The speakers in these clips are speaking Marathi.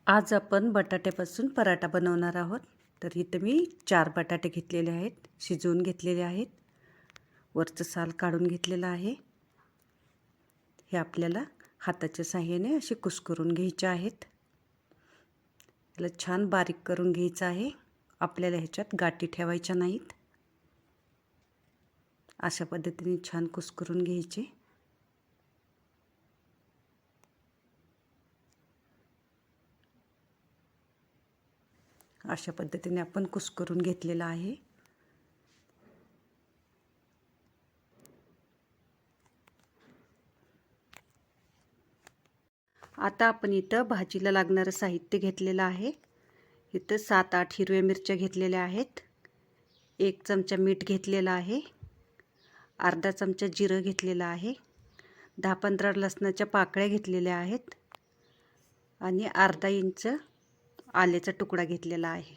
आज आपण बटाट्यापासून पराठा बनवणार आहोत. तर इथं मी 4 बटाटे घेतलेले आहेत, शिजवून घेतलेले आहेत. वरचं साल काढून घेतलेलं आहे. हे आपल्याला हाताच्या साहाय्याने असे कुस्करून घ्यायचे आहेत. याला छान बारीक करून घ्यायचं आहे. आपल्याला ह्याच्यात गाठी ठेवायच्या नाहीत. अशा पद्धतीने छान कुस्करून घ्यायचे. अशा पद्धतीने आपण कुस्करून घेतलेला आहे. आता आपण इथं भाजीला लागणारं साहित्य घेतलेलं आहे. इथं 7-8 हिरव्या मिरच्या घेतलेल्या आहेत. 1 चमचा मीठ घेतलेला आहे. अर्धा चमचा जिरं घेतलेलं आहे. 10-15 लसणाच्या पाकळ्या घेतलेल्या आहेत आणि अर्धा इंच आल्याचा तुकडा घेतलेला आहे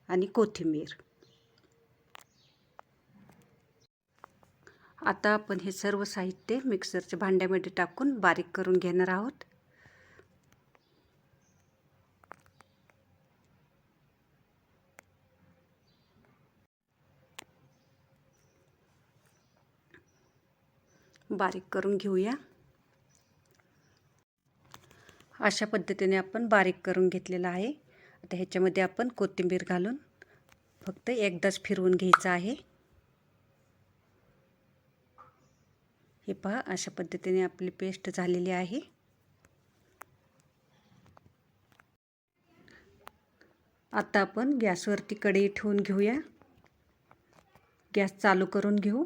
आणि कोथिंबीर. आता आपण हे सर्व साहित्य मिक्सरच्या भांड्यामध्ये टाकून बारीक करून घेणार आहोत. बारीक करून घेऊया. अशा पद्धतीने आपण बारीक करून घेतलेला आहे. आता ह्याच्यामध्ये आपण कोथिंबीर घालून फक्त एकदाच फिरवून घ्यायचं आहे. हे पहा, अशा पद्धतीने आपली पेस्ट झालेली आहे. आता आपण गॅसवरती कढई ठेवून घेऊया. गॅस चालू करून घेऊ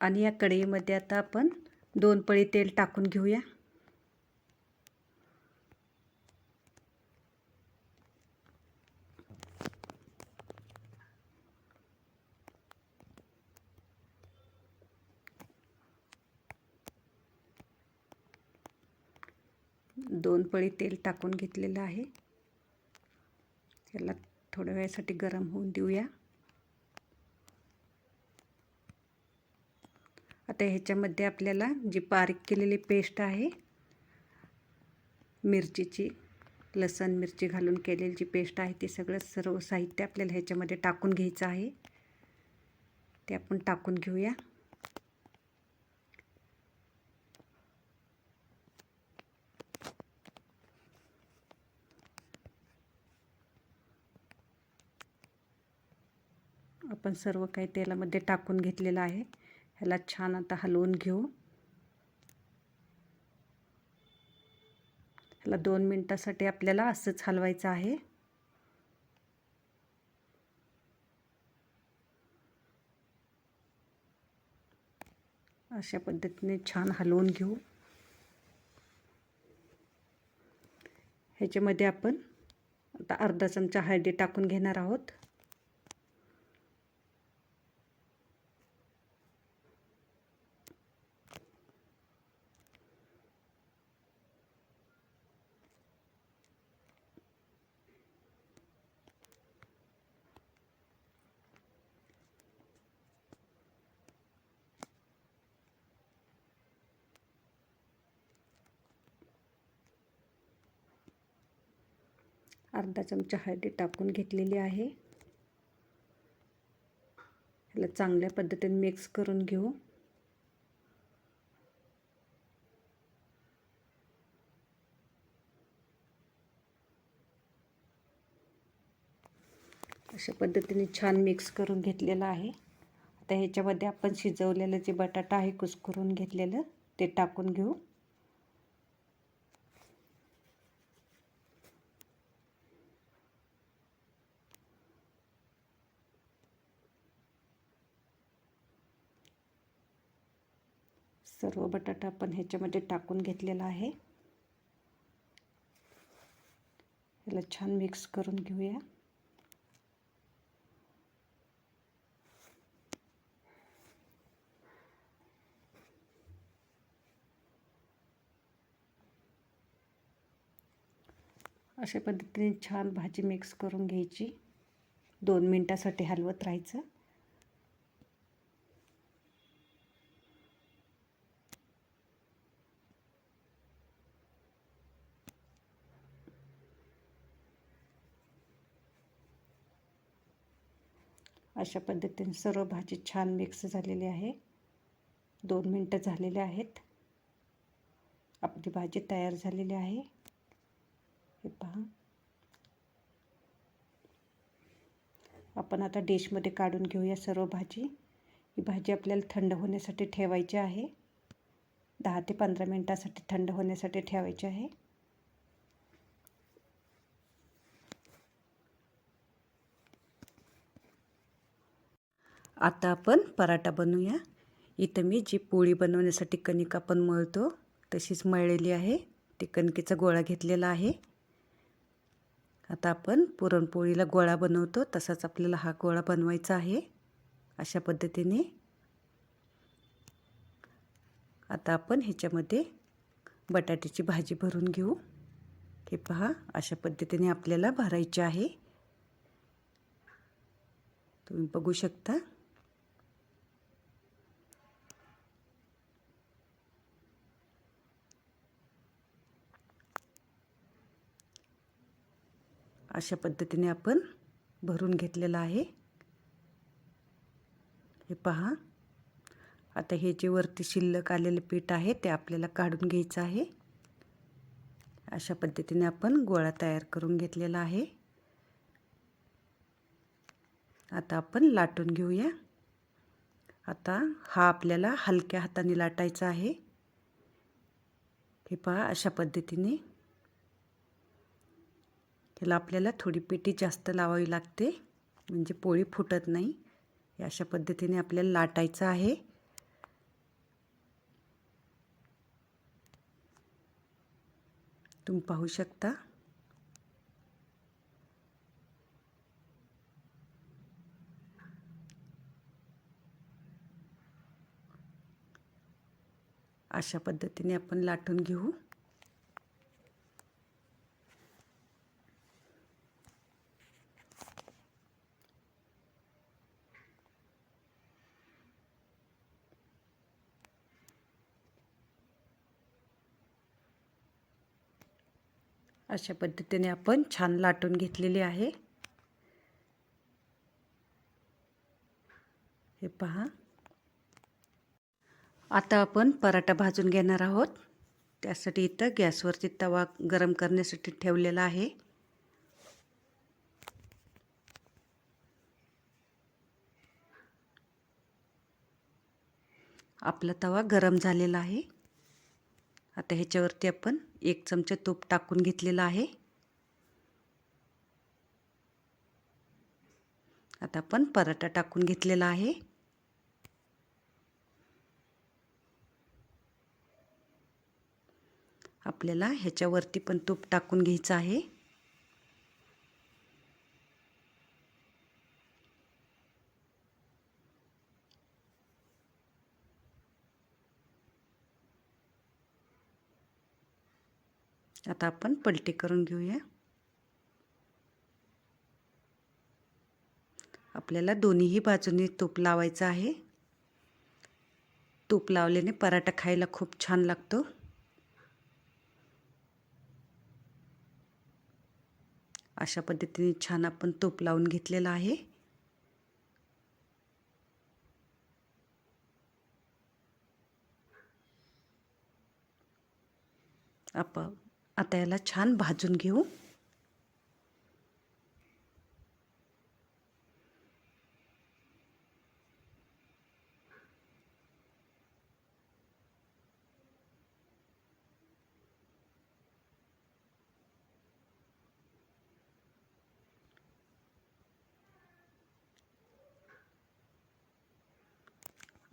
आणि या कढईमध्ये आता आपण 2 पळी तेल टाकून घेऊया. दोन पळी तेल टाकून घेतलेलं आहे. याला थोड्या वेळासाठी गरम होऊन देऊया. आता ह्याच्यामध्ये आपल्याला जी बारीक केलेली पेस्ट आहे, मिरचीची, लसण मिरची घालून केलेली जी पेस्ट आहे, ती सर्व साहित्य आपल्याला ह्याच्यामध्ये टाकून घ्यायचं आहे. ते आपण टाकून घेऊया. आपण सर्व काही तेलामध्ये टाकून घेतलेलं आहे. ह्याला छान आता हलवून घेऊ. ह्याला 2 मिनिटासाठी आपल्याला असंच हलवायचं आहे. अशा पद्धतीने छान हलवून घेऊ. ह्याच्यामध्ये आपण आता अर्धा चमचा हळदी टाकून घेणार आहोत. अर्धा चमचा हळदी टाकून घेतलेली आहे. ह्याला चांगल्या पद्धतीने मिक्स करून घेऊ. अशा पद्धतीने छान मिक्स करून घेतलेलं आहे. आता ह्याच्यामध्ये आपण शिजवलेलं जे बटाटा आहे कुस्करून घेतलेलं, ते टाकून घेऊ. सर्व बटाटा आपण ह्याच्यामध्ये टाकून घेतलेला आहे. याला छान मिक्स करून घेऊया. अशा पद्धतीने छान भाजी मिक्स करून घ्यायची. 2 मिनिटासाठी हलवत राहायचं. अशा पद्धतीने सर्व भाजी छान मिक्स झालेली आहे. 2 मिनटं झालेले आहेत. आपली भाजी तयार झालेली आहे. हे पहा. आपण आता डिशमध्ये काढून घेऊया सर्व भाजी. ही भाजी आपल्याला थंड होण्यासाठी ठेवायची आहे. 10 ते 15 मिनिटासाठी थंड होण्यासाठी ठेवायची आहे. आता आपण पराठा बनवूया. इथं मी जी पोळी बनवण्यासाठी कणिक आपण मळतो तशीच मळलेली आहे. ती कणकेचा गोळा घेतलेला आहे. आता आपण पुरणपोळीला गोळा बनवतो तसाच आपल्याला हा गोळा बनवायचा आहे. अशा पद्धतीने आता आपण ह्याच्यामध्ये बटाट्याची भाजी भरून घेऊ. हे पहा, अशा पद्धतीने आपल्याला भरायची आहे. तुम्ही बघू शकता. अशा पद्धतीने आपण भरून घेतलेला आहे. हे पहा. आता हे जे वरती शिल्लक आलेले पीठ आहे ते आपल्याला काढून घ्यायचं आहे. अशा पद्धतीने आपण गोळा तयार करून घेतलेला आहे. आता आपण लाटून घेऊया. आता हा आपल्याला हलक्या हाताने लाटायचा आहे. हे पहा, अशा पद्धतीने. ह्याला आपल्याला थोडी पिठी जास्त लावावी लागते म्हणजे पोळी फुटत नाही. अशा पद्धतीने आपल्याला लाटायचं आहे. तुम्ही पाहू शकता. अशा पद्धतीने आपण लाटून घेऊ. अशा पद्धतीने आपण छान लाटून घेतलेली आहे. हे पहा. आता आपण पराठा भाजून घेणार आहोत. त्यासाठी इथं गॅसवरती तवा गरम करण्यासाठी ठेवलेला आहे. आपला तवा गरम झालेला आहे. आता ह्याच्यावरती आपण 1 चमचा तूप टाकून घेतलेला आहे. आता आपण पराठा टाकून घेतलेला आहे. आपल्याला ह्याच्यावरती पण तूप टाकून घ्यायचं आहे. आता आपण पलटी करून घेऊया. आपल्याला दोन्हीही बाजूंनी तूप लावायचं आहे. तूप लावल्याने पराठा खायला खूप छान लागतो. अशा पद्धतीने छान आपण तूप लावून घेतलेलं आहे. आपण आता याला छान भाजून घेऊ.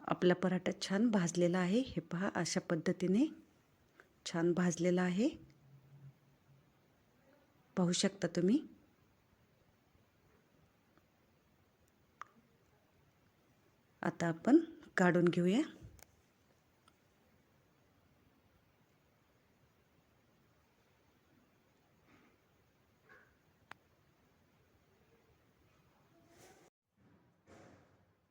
आपला पराठा छान भाजलेला आहे. हे पहा, अशा पद्धतीने छान भाजलेला आहे. पाहू शकता तुम्ही. आता आपण काढून घेऊया.